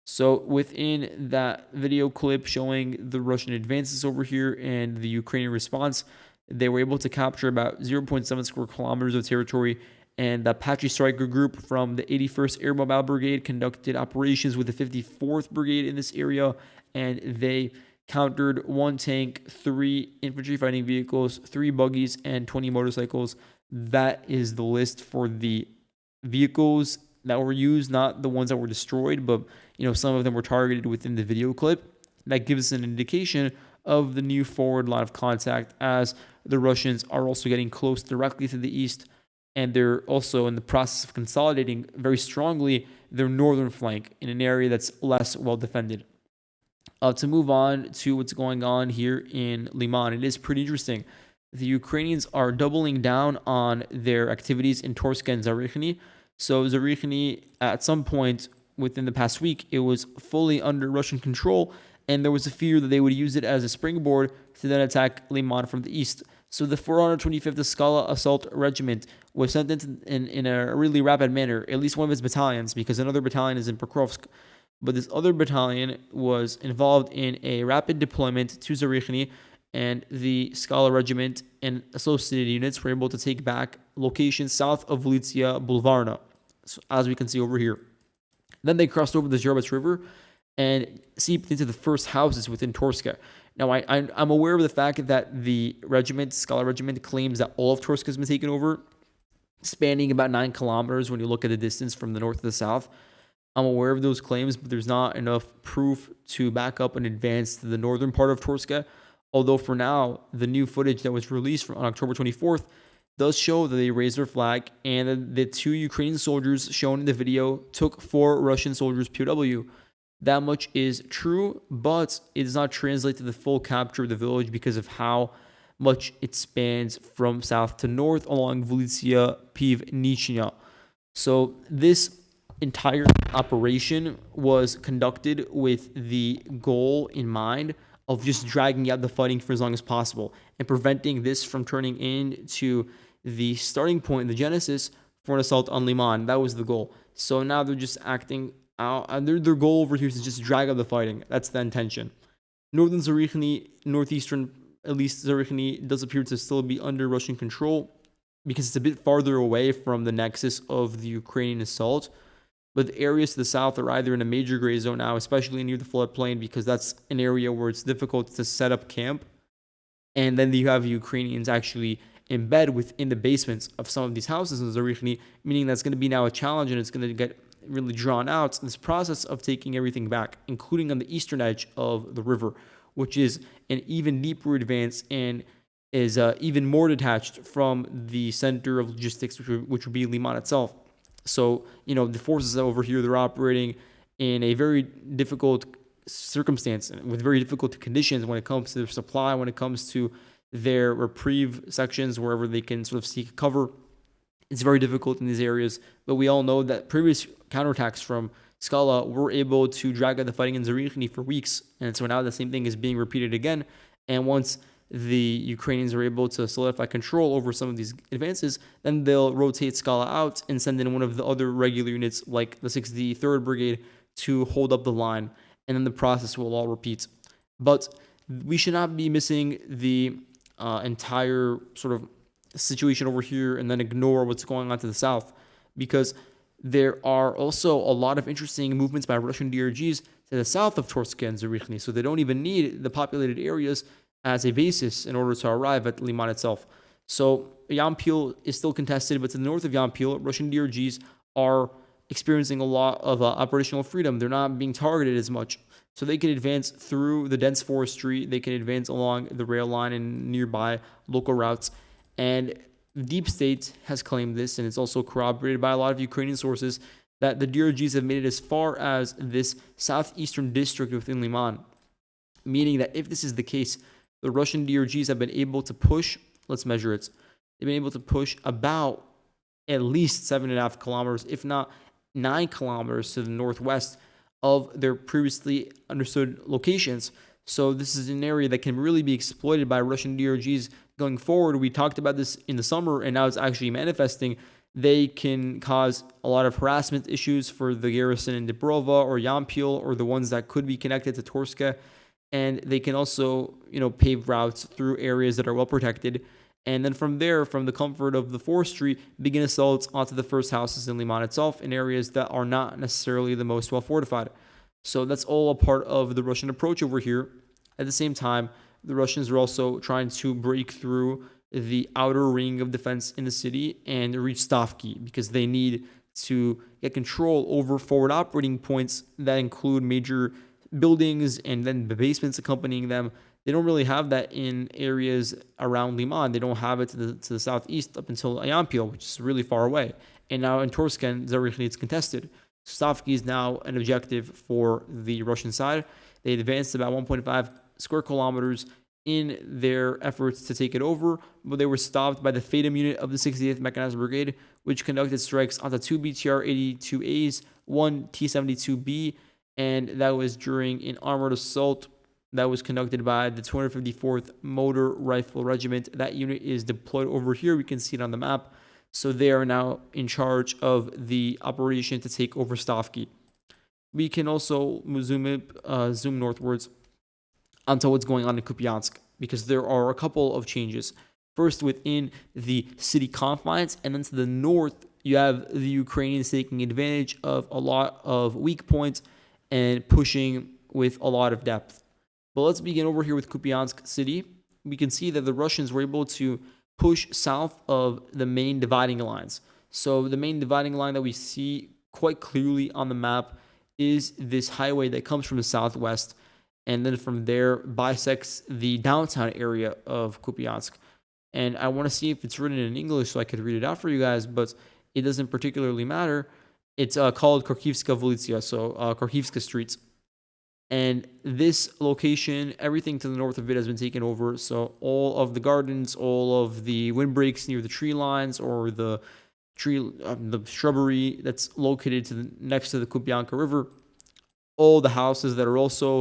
So within that video clip showing the Russian advances over here and the Ukrainian response, they were able to capture about 0.7 square kilometers of territory, and the Apache Striker Group from the 81st Air Mobile Brigade conducted operations with the 54th Brigade in this area, and they countered 1 tank, 3 infantry fighting vehicles, 3 buggies, and 20 motorcycles. That is the list for the vehicles that were used, not the ones that were destroyed, but some of them were targeted within the video clip. That gives us an indication of the new forward line of contact, as the Russians are also getting close directly to the east, and they're also in the process of consolidating very strongly their northern flank in an area that's less well defended. To move on to what's going on here in Lyman, it is pretty interesting. The Ukrainians are doubling down on their activities in Torsk and Zarichny. So Zarichny, at some point within the past week, it was fully under Russian control, and there was a fear that they would use it as a springboard to then attack Lyman from the east. So the 425th Skala Assault Regiment was sent in a really rapid manner, at least one of its battalions, because another battalion is in Pokrovsk. But this other battalion was involved in a rapid deployment to Zarichny, and the Skala Regiment and associated units were able to take back locations south of Vovcha Bulvarna, so as we can see over here. Then they crossed over the Zhyrovets River and seeped into the first houses within Torsk. Now, I'm aware of the fact that the regiment, Skala Regiment, claims that all of Torsk has been taken over, spanning about 9 kilometers when you look at the distance from the north to the south. I'm aware of those claims, but there's not enough proof to back up an advance to the northern part of Torsk. Although for now, the new footage that was released on October 24th does show that they raised their flag, and that the 2 Ukrainian soldiers shown in the video took 4 Russian soldiers POW. That much is true, but it does not translate to the full capture of the village because of how much it spans from south to north along Vovcha Pivnichnya. So this entire operation was conducted with the goal in mind of just dragging out the fighting for as long as possible and preventing this from turning into the starting point, the genesis for an assault on Lyman. That was the goal. So now they're just acting out. Their goal over here is to just drag out the fighting. That's the intention. Northern Zarichny, northeastern, at least Zarichny, does appear to still be under Russian control because it's a bit farther away from the nexus of the Ukrainian assault. But the areas to the south are either in a major gray zone now, especially near the floodplain, because that's an area where it's difficult to set up camp. And then you have Ukrainians actually embed within the basements of some of these houses in Zarichny, meaning that's going to be now a challenge and it's going to get really drawn out. This process of taking everything back, including on the eastern edge of the river, which is an even deeper advance and is even more detached from the center of logistics, which would be Lyman itself. So, the forces over here, they're operating in a very difficult circumstance with very difficult conditions when it comes to their supply, when it comes to their reprieve sections, wherever they can sort of seek cover. It's very difficult in these areas, but we all know that previous counterattacks from Skala were able to drag out the fighting in Zarichny for weeks, and so now the same thing is being repeated again. And once the Ukrainians are able to solidify control over some of these advances, then they'll rotate Skala out and send in one of the other regular units like the 63rd Brigade to hold up the line, and then the process will all repeat. But we should not be missing the entire sort of situation over here and then ignore what's going on to the south, because there are also a lot of interesting movements by Russian DRGs to the south of Torsk and Zarichny, so they don't even need the populated areas as a basis in order to arrive at Lyman itself. So Yampil is still contested, but to the north of Yampil, Russian DRGs are experiencing a lot of operational freedom. They're not being targeted as much. So they can advance through the dense forestry, they can advance along the rail line and nearby local routes. And Deep State has claimed this, and it's also corroborated by a lot of Ukrainian sources, that the DRGs have made it as far as this southeastern district within Lyman, meaning that if this is the case, the Russian DRGs have been able to push, let's measure it, they've been able to push about at least 7.5 kilometers, if not 9 kilometers to the northwest of their previously understood locations. So this is an area that can really be exploited by Russian DRGs going forward. We talked about this in the summer, and now it's actually manifesting. They can cause a lot of harassment issues for the garrison in Dibrova or Yampil, or the ones that could be connected to Torska. And they can also, pave routes through areas that are well protected. And then from there, from the comfort of the forestry, begin assaults onto the first houses in Lyman itself in areas that are not necessarily the most well fortified. So that's all a part of the Russian approach over here. At the same time, the Russians are also trying to break through the outer ring of defense in the city and reach Stavki, because they need to get control over forward operating points that include major buildings and then the basements accompanying them. They don't really have that in areas around Lyman. They don't have it to the southeast up until Yampil, which is really far away. And now in Torsk and Zarichny, it's contested. Stavki is now an objective for the Russian side. They advanced about 1.5 square kilometers in their efforts to take it over, but they were stopped by the Fatum unit of the 68th Mechanized Brigade, which conducted strikes onto 2 BTR-82As, 1 T-72B, and that was during an armored assault that was conducted by the 254th Motor Rifle Regiment. That unit is deployed over here. We can see it on the map. So they are now in charge of the operation to take over Stavki. We can also zoom northwards onto what's going on in Kupyansk, because there are a couple of changes. First, within the city confines, and then to the north, you have the Ukrainians taking advantage of a lot of weak points and pushing with a lot of depth. But let's begin over here with Kupyansk city. We can see that the Russians were able to push south of the main dividing lines. So the main dividing line that we see quite clearly on the map is this highway that comes from the southwest, and then from there bisects the downtown area of Kupyansk. And I want to see if it's written in English so I could read it out for you guys, but it doesn't particularly matter. It's called Korkivska Vulitsia, so Korkivska Streets. And this location, everything to the north of it has been taken over. So all of the gardens, all of the windbreaks near the tree lines, or the tree, the shrubbery that's located next to the Kupyanka River, All the houses that are also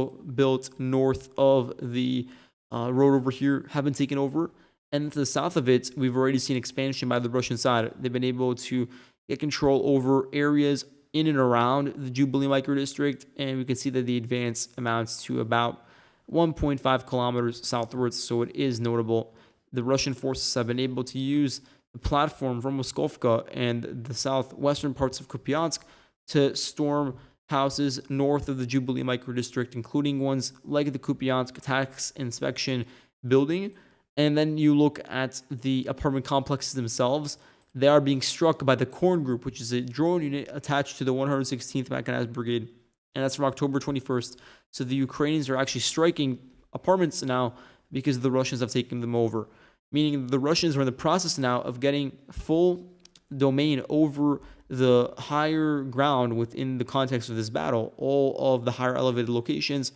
built north of the road over here have been taken over. And to the south of it, we've already seen expansion by the Russian side. They've been able to get control over areas in and around the Jubilee microdistrict, and we can see that the advance amounts to about 1.5 kilometers southwards, so it is notable. The Russian forces have been able to use the platform from Moskovka and the southwestern parts of Kupyansk to storm houses north of the Jubilee microdistrict, including ones like the Kupyansk tax inspection building. And then you look at the apartment complexes themselves. They are being struck by the Korn Group, which is a drone unit attached to the 116th Mechanized Brigade. And that's from October 21st. So the Ukrainians are actually striking apartments now because the Russians have taken them over. Meaning the Russians are in the process now of getting full domain over the higher ground within the context of this battle. All of the higher elevated locations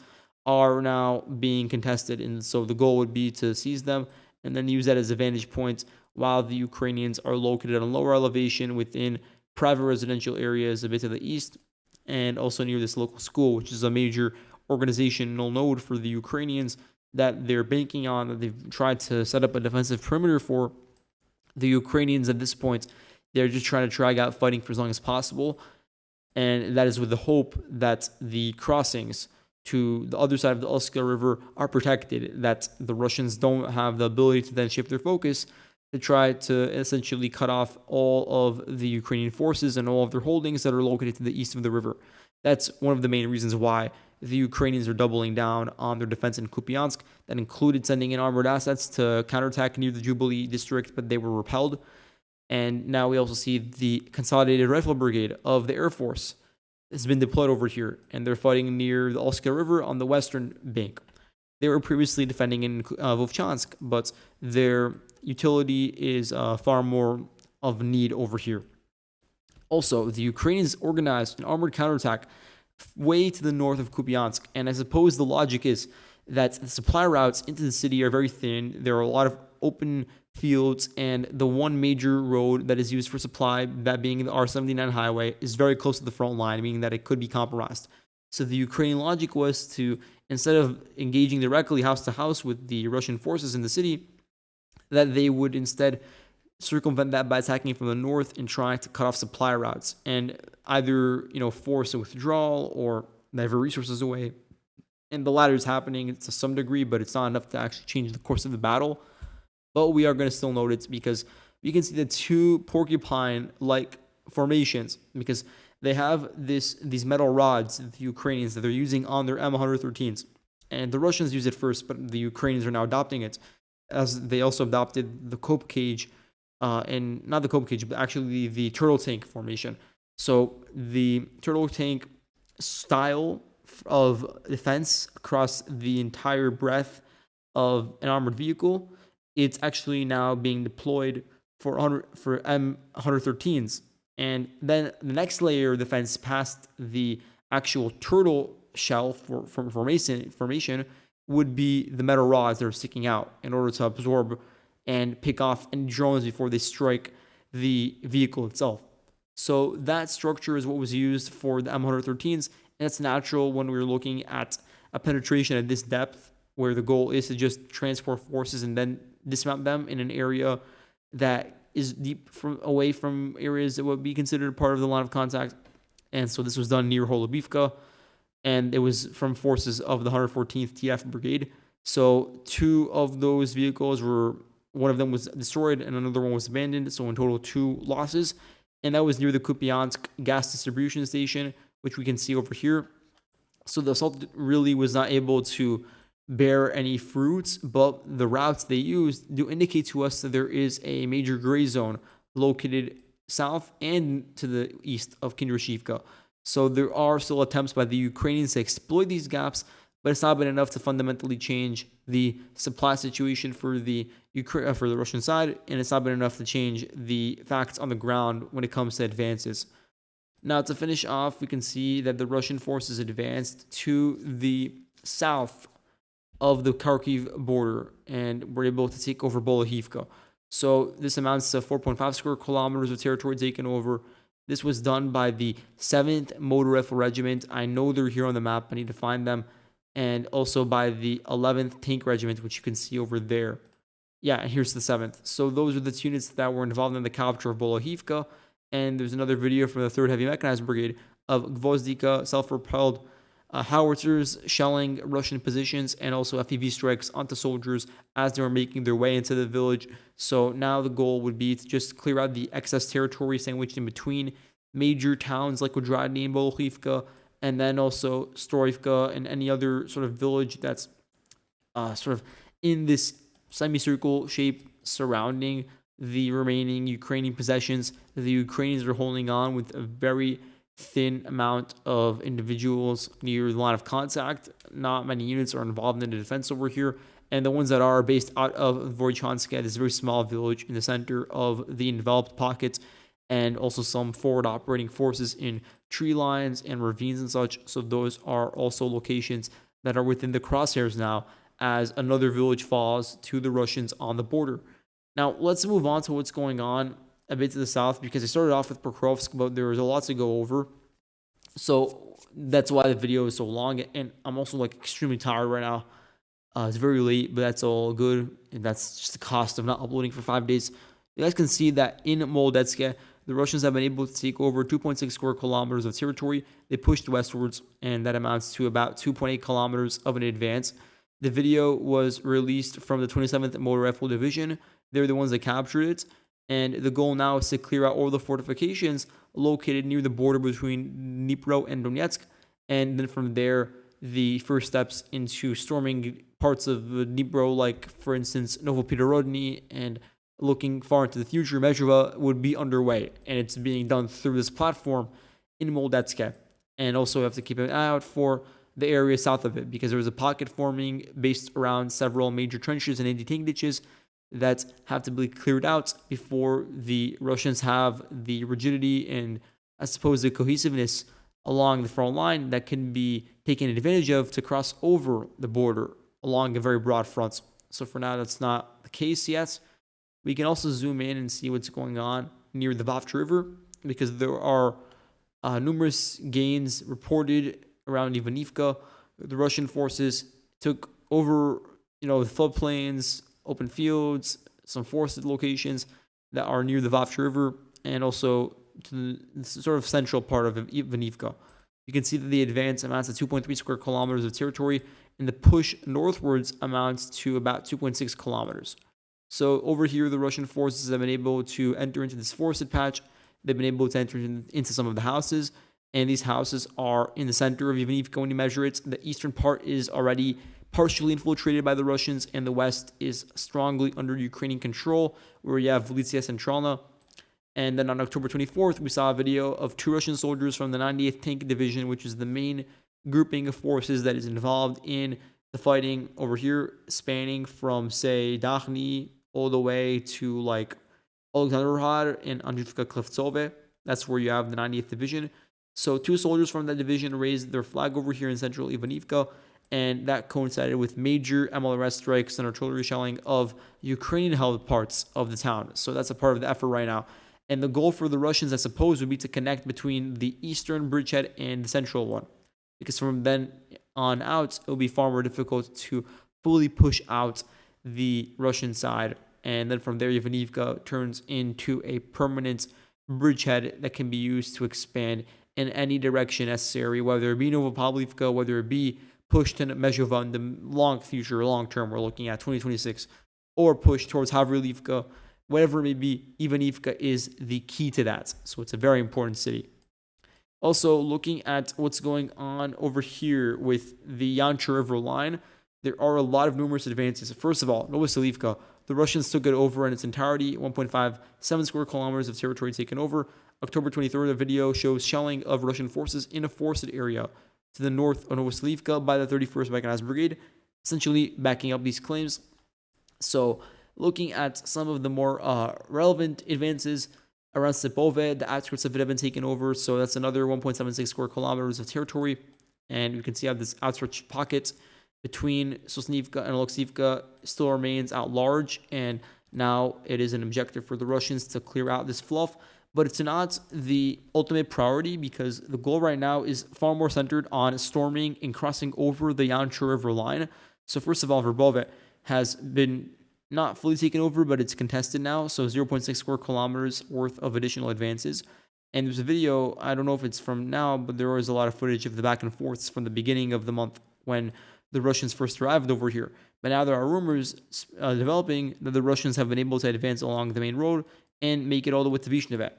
are now being contested. And so the goal would be to seize them and then use that as a vantage point while the Ukrainians are located on lower elevation within private residential areas a bit to the east and also near this local school, which is a major organizational node for the Ukrainians that they're banking on, that they've tried to set up a defensive perimeter for. The Ukrainians at this point, they're just trying to drag out fighting for as long as possible. And that is with the hope that the crossings to the other side of the Lyman River are protected, that the Russians don't have the ability to then shift their focus to try to essentially cut off all of the Ukrainian forces and all of their holdings that are located to the east of the river. That's one of the main reasons why the Ukrainians are doubling down on their defense in Kupyansk. That included sending in armored assets to counterattack near the Jubilee district, but they were repelled. And now we also see the Consolidated Rifle Brigade of the Air Force has been deployed over here, and they're fighting near the Lyman River on the western bank. They were previously defending in Vovcha, but their utility is far more of need over here. Also, the Ukrainians organized an armored counterattack way to the north of Kupyansk, and I suppose the logic is that the supply routes into the city are very thin. There are a lot of open fields, and the one major road that is used for supply, that being the R79 highway, is very close to the front line, meaning that it could be compromised. So the Ukrainian logic was to, instead of engaging directly house to house with the Russian forces in the city, that they would instead circumvent that by attacking from the north and trying to cut off supply routes and either, force a withdrawal or divert resources away. And the latter is happening to some degree, but it's not enough to actually change the course of the battle. But we are going to still note it because we can see the two porcupine-like formations, because they have these metal rods, the Ukrainians, that they're using on their M113s. And the Russians use it first, but the Ukrainians are now adopting it, as they also adopted the cope cage, and not the cope cage, but actually the turtle tank formation. So the turtle tank style of defense across the entire breadth of an armored vehicle, it's actually now being deployed for M113s. And then the next layer of defense past the actual turtle shell from formation would be the metal rods that are sticking out in order to absorb and pick off any drones before they strike the vehicle itself. So that structure is what was used for the M113s, and it's natural when we're looking at a penetration at this depth, where the goal is to just transport forces and then dismount them in an area that is deep away from areas that would be considered part of the line of contact. And so this was done near Molodetske, and it was from forces of the 114th TF Brigade. So two of those vehicles one of them was destroyed and another one was abandoned. So in total, 2 losses. And that was near the Kupyansk gas distribution station, which we can see over here. So the assault really was not able to bear any fruits, but the routes they used do indicate to us that there is a major gray zone located south and to the east of Kucheriv Yar. So there are still attempts by the Ukrainians to exploit these gaps, but it's not been enough to fundamentally change the supply situation for the Russian side, and it's not been enough to change the facts on the ground when it comes to advances. Now, to finish off, we can see that the Russian forces advanced to the south of the Kharkiv border and were able to take over Orikhiv. So this amounts to 4.5 square kilometers of territory taken over. This was done by the 7th Motor Rifle Regiment. I know they're here on the map. I need to find them. And also by the 11th Tank Regiment, which you can see over there. Yeah, and here's the 7th. So those are the units that were involved in the capture of Molodetske. And there's another video from the 3rd Heavy Mechanized Brigade of Gvozdika self-propelled howitzers shelling Russian positions and also FPV strikes onto soldiers as they were making their way into the village. So now the goal would be to just clear out the excess territory sandwiched in between major towns like Rodynske and Orikhiv, and then also Storivka and any other sort of village that's sort of in this semicircle shape surrounding the remaining Ukrainian possessions. The Ukrainians are holding on with a very thin amount of individuals near the line of contact. Not many units are involved in the defense over here, and the ones that are based out of Vovcha, this very small village in the center of the enveloped pocket, and also some forward operating forces in tree lines and ravines and such. So those are also locations that are within the crosshairs now as another village falls to the Russians on the border. Now let's move on to what's going on a bit to the south, because I started off with Pokrovsk, but there was a lot to go over. So that's why the video is so long, and I'm also like extremely tired right now. It's very late, but that's all good, and that's just the cost of not uploading for 5 days. You guys can see that in Molodetske, the Russians have been able to take over 2.6 square kilometers of territory. They pushed westwards, and that amounts to about 2.8 kilometers of an advance. The video was released from the 27th Motor Rifle Division. They're the ones that captured it. And the goal now is to clear out all the fortifications located near the border between Dnipro and Donetsk. And then from there, the first steps into storming parts of Dnipro, like, for instance, Novopitorodny, and looking far into the future, Myrnohrad, would be underway. And it's being done through this platform in Molodetske. And also you have to keep an eye out for the area south of it, because there was a pocket forming based around several major trenches and anti-tank ditches that have to be cleared out before the Russians have the rigidity and, I suppose, the cohesiveness along the front line that can be taken advantage of to cross over the border along a very broad front. So for now, that's not the case yet. We can also zoom in and see what's going on near the Vovcha River, because there are numerous gains reported around Ivanivka. The Russian forces took over, the floodplains, open fields, some forested locations that are near the Vovcha River, and also to the sort of central part of Ivanivka. You can see that the advance amounts to 2.3 square kilometers of territory, and the push northwards amounts to about 2.6 kilometers. So over here, the Russian forces have been able to enter into this forested patch. They've been able to enter into some of the houses, and these houses are in the center of Ivanivka when you measure it. The eastern part is already partially infiltrated by the Russians, and the west is strongly under Ukrainian control, where you have Vovcha Centralna. And then on October 24th, we saw a video of 2 Russian soldiers from the 98th Tank Division, which is the main grouping of forces that is involved in the fighting over here, spanning from, say, Dakhny all the way to like Myrnohrad and Andrivka Klevtsove. That's where you have the 98th Division. So 2 soldiers from that division raised their flag over here in central Ivanivka, and that coincided with major MLRS strikes and artillery shelling of Ukrainian-held parts of the town. So that's a part of the effort right now. And the goal for the Russians, I suppose, would be to connect between the eastern bridgehead and the central one, because from then on out, it will be far more difficult to fully push out the Russian side. And then from there, Ivanivka turns into a permanent bridgehead that can be used to expand in any direction necessary, whether it be Novopavlivka, whether it be pushed in Mezhova in the long term, we're looking at 2026, or pushed towards Havrilivka, whatever it may be. Ivanivka is the key to that. So it's a very important city. Also, looking at what's going on over here with the Yanchur River line, there are a lot of numerous advances. First of all, Novopavlivka, the Russians took it over in its entirety, 1.57 square kilometers of territory taken over. October 23rd, a video shows shelling of Russian forces in a forested area to the north of Novopavlivka by the 31st Mechanized Brigade, essentially backing up these claims. So, looking at some of the more relevant advances around Sipove, the outskirts of it have been taken over, so that's another 1.76 square kilometers of territory, and you can see how this outstretched pocket between Sosnivka and Aleksivka still remains out large, and now it is an objective for the Russians to clear out this fluff but it's not the ultimate priority because the goal right now is far more centered on storming and crossing over the Yanchur River line. So first of all, Verbove has been not fully taken over, but it's contested now. So 0.6 square kilometers worth of additional advances. And there's a video, I don't know if it's from now, but there was a lot of footage of the back and forths from the beginning of the month when the Russians first arrived over here. But now there are rumors developing that the Russians have been able to advance along the main road and make it all the way to Vishneve,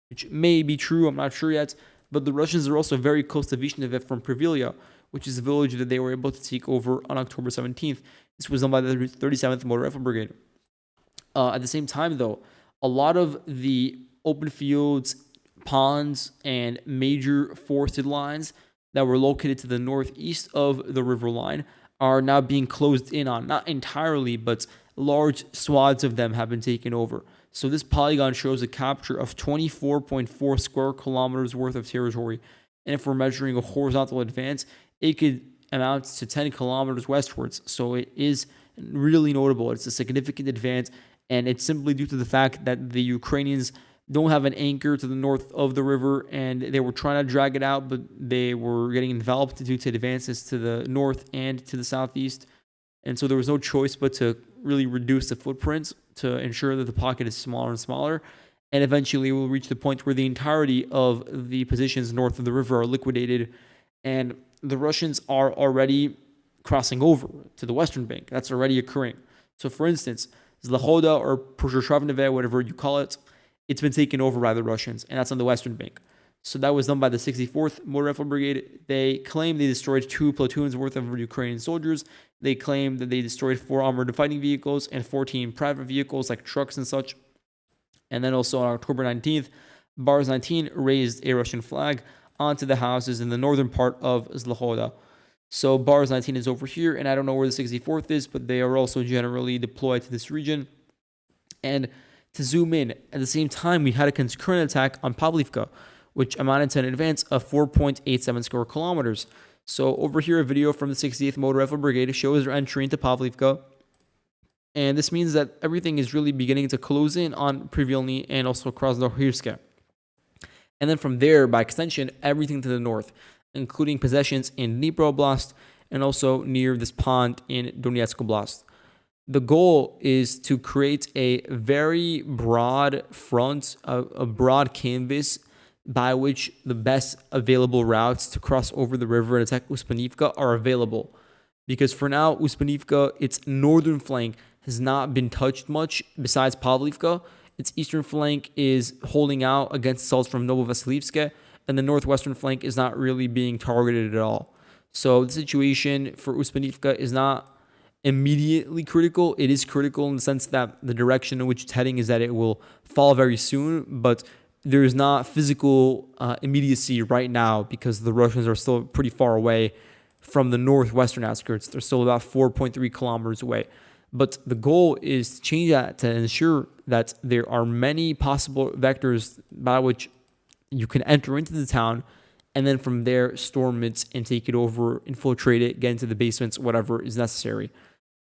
which may be true, I'm not sure yet. But the Russians are also very close to Vishneve from Privilia, which is a village that they were able to take over on October 17th. This was done by the 37th Motor Rifle Brigade. At the same time, though, a lot of the open fields, ponds, and major forested lines that were located to the northeast of the river line are now being closed in on. Not entirely, but large swaths of them have been taken over. So this polygon shows a capture of 24.4 square kilometers worth of territory. And if we're measuring a horizontal advance, it could amount to 10 kilometers westwards. So it is really notable. It's a significant advance, and it's simply due to the fact that the Ukrainians don't have an anchor to the north of the river, and they were trying to drag it out, but they were getting enveloped due to advances to the north and to the southeast. And so there was no choice but to really reduce the footprints to ensure that the pocket is smaller and smaller. And eventually we'll reach the point where the entirety of the positions north of the river are liquidated, and the Russians are already crossing over to the western bank. That's already occurring. So for instance, Zlahoda or Pokrvosk, whatever you call it, it's been taken over by the Russians, and that's on the western bank. So that was done by the 64th Motor Rifle Brigade. They claim they destroyed 2 platoons worth of Ukrainian soldiers. They claim that they destroyed 4 armored fighting vehicles and 14 private vehicles like trucks and such. And then also on October 19th, Bars 19 raised a Russian flag onto the houses in the northern part of Zlahoda. So Bars 19 is over here, and I don't know where the 64th is, but they are also generally deployed to this region. And to zoom in, at the same time, we had a concurrent attack on Pavlivka, which amounted to an advance of 4.87 square kilometers. So over here, a video from the 68th Motor Rifle Brigade shows their entry into Pavlivka. And this means that everything is really beginning to close in on Privilny and also Krasnohirske. And then from there, by extension, everything to the north, including possessions in Dnipro Oblast and also near this pond in Donetsk Oblast. The goal is to create a very broad front, a broad canvas by which the best available routes to cross over the river and attack Uspanivka are available. Because for now, Uspanivka, its northern flank, has not been touched much besides Pavlivka. Its eastern flank is holding out against assaults from Novovasilivske, and the northwestern flank is not really being targeted at all. So the situation for Uspanivka is not immediately critical. It is critical in the sense that the direction in which it's heading is that it will fall very soon, but there is not physical immediacy right now because the Russians are still pretty far away from the northwestern outskirts. They're still about 4.3 kilometers away. But the goal is to change that to ensure that there are many possible vectors by which you can enter into the town and then from there storm it and take it over, infiltrate it, get into the basements, whatever is necessary.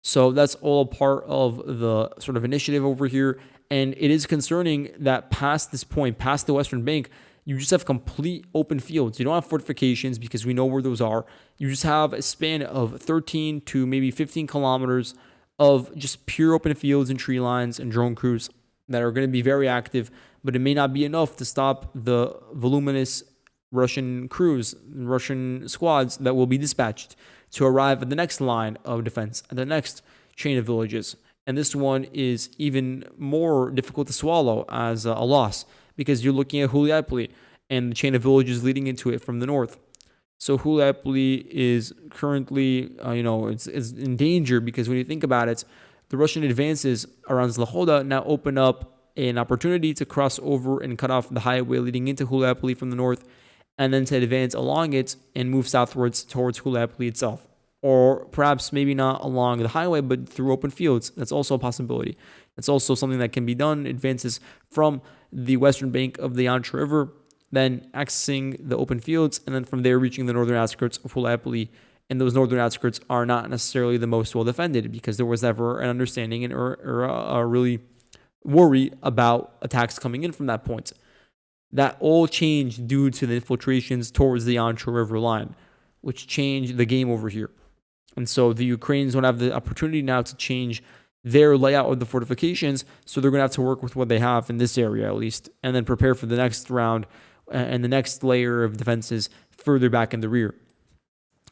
So that's all part of the sort of initiative over here. And it is concerning that past this point, past the western bank, you just have complete open fields. You don't have fortifications because we know where those are. You just have a span of 13 to maybe 15 kilometers of just pure open fields and tree lines and drone crews that are going to be very active, but it may not be enough to stop the voluminous Russian crews, Russian squads that will be dispatched to arrive at the next line of defense, at the next chain of villages. And this one is even more difficult to swallow as a loss because you're looking at Huliapoli and the chain of villages leading into it from the north. So Huliapoli is currently, it's in danger because when you think about it, the Russian advances around Zlahoda now open up an opportunity to cross over and cut off the highway leading into Huliapoli from the north, and then to advance along it and move southwards towards Huliapoli itself. Or perhaps maybe not along the highway, but through open fields. That's also a possibility. That's also something that can be done. Advances from the western bank of the Yanchur River, then accessing the open fields, and then from there reaching the northern outskirts of Huliapoli. And those northern outskirts are not necessarily the most well defended because there was never an understanding or a really worry about attacks coming in from that point. That all changed due to the infiltrations towards the Yanchur River line, which changed the game over here. And so the Ukrainians don't have the opportunity now to change their layout of the fortifications, so they're going to have to work with what they have in this area at least, and then prepare for the next round and the next layer of defenses further back in the rear.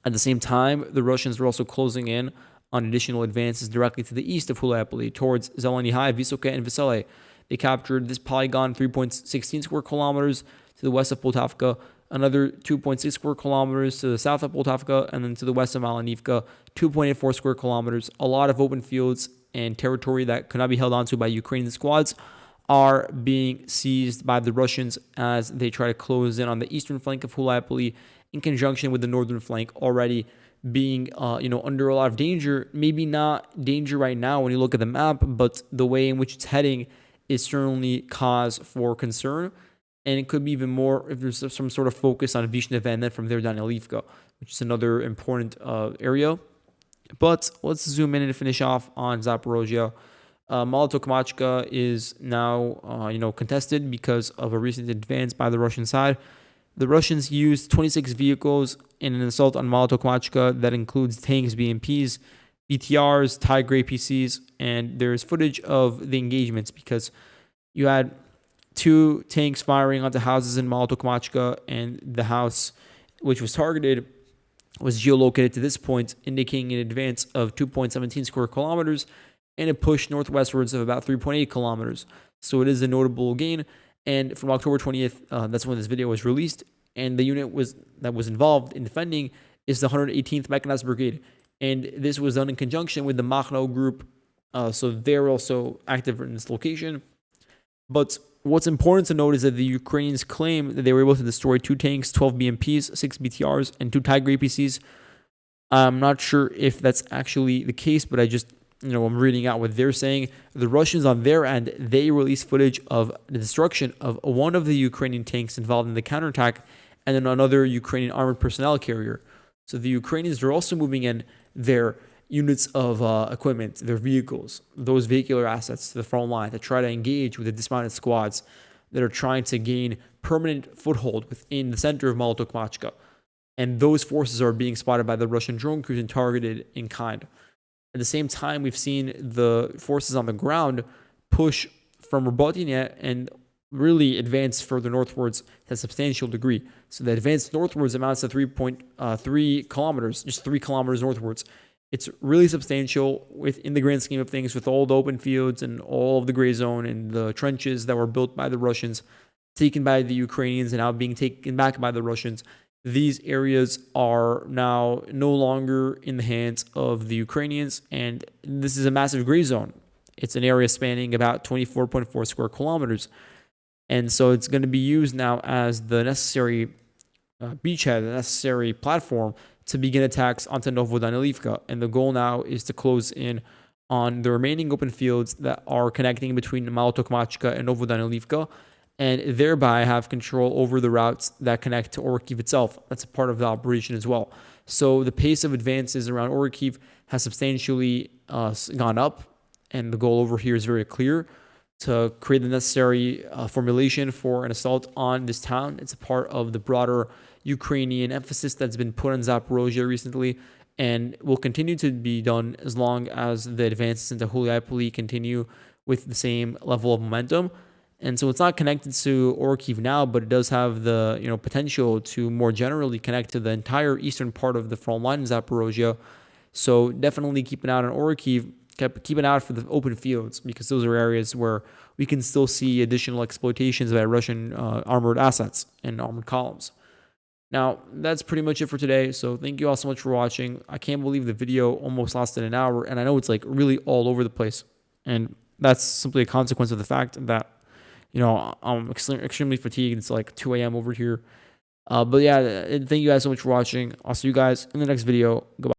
At the same time, the Russians were also closing in on additional advances directly to the east of Hulayapoli towards Zeleny High, Vysoke, and Vesele. They captured this polygon 3.16 square kilometers to the west of Poltavka, another 2.6 square kilometers to the south of Poltavka, and then to the west of Ivanivka, 2.84 square kilometers. A lot of open fields and territory that could not be held onto by Ukrainian squads are being seized by the Russians as they try to close in on the eastern flank of Hulayapoli in conjunction with the northern flank already being under a lot of danger. Maybe not danger right now when you look at the map, but the way in which it's heading is certainly cause for concern. And it could be even more if there's some sort of focus on Vishneva and then from there down Ivanivka, which is another important area. But let's zoom in and finish off on Zaporozhye. Molodetske is now contested because of a recent advance by the Russian side. The Russians used 26 vehicles in an assault on Molodetske that includes tanks, BMPs, BTRs, Tiger APCs, and there's footage of the engagements because you had 2 tanks firing onto houses in Molodetske, and the house which was targeted was geolocated to this point, indicating an advance of 2.17 square kilometers and a push northwestwards of about 3.8 kilometers. So it is a notable gain. And from October 20th, that's when this video was released. And the unit that was involved in defending is the 118th Mechanized Brigade. And this was done in conjunction with the Machno group. So they're also active in this location. But what's important to note is that the Ukrainians claim that they were able to destroy 2 tanks, 12 BMPs, 6 BTRs, and 2 Tiger APCs. I'm not sure if that's actually the case, but I'm reading out what they're saying. The Russians on their end, they released footage of the destruction of one of the Ukrainian tanks involved in the counterattack and then another Ukrainian armored personnel carrier. So the Ukrainians are also moving in their units of equipment, their vehicles, those vehicular assets to the front line to try to engage with the dismounted squads that are trying to gain permanent foothold within the center of Molodetske. And those forces are being spotted by the Russian drone crews and targeted in kind. At the same time, we've seen the forces on the ground push from Rodynske and really advance further northwards to a substantial degree. So the advance northwards amounts to 3.3 kilometers, just 3 kilometers northwards. It's really substantial within the grand scheme of things, with all the open fields and all of the gray zone and the trenches that were built by the Russians, taken by the Ukrainians, and now being taken back by the Russians. These areas are now no longer in the hands of the Ukrainians, and this is a massive gray zone. It's an area spanning about 24.4 square kilometers. And so it's going to be used now as the necessary beachhead, the necessary platform to begin attacks onto Ivanivka. And the goal now is to close in on the remaining open fields that are connecting between Molodetske and Ivanivka, and thereby have control over the routes that connect to Orikhiv itself. That's a part of the operation as well. So the pace of advances around Orikhiv has substantially gone up, and the goal over here is very clear: to create the necessary formulation for an assault on this town. It's a part of the broader Ukrainian emphasis that's been put on Zaporozhye recently, and will continue to be done as long as the advances into Hulayapoli continue with the same level of momentum. And so it's not connected to Orikhiv now, but it does have the potential to more generally connect to the entire eastern part of the front line in Zaporozhye. So definitely keep an eye on Orikhiv. Keep an eye out for the open fields, because those are areas where we can still see additional exploitations by Russian armored assets and armored columns. Now, that's pretty much it for today. So thank you all so much for watching. I can't believe the video almost lasted an hour, and I know it's like really all over the place. And that's simply a consequence of the fact that I'm extremely fatigued. It's like 2 a.m. over here. But yeah, thank you guys so much for watching. I'll see you guys in the next video. Goodbye.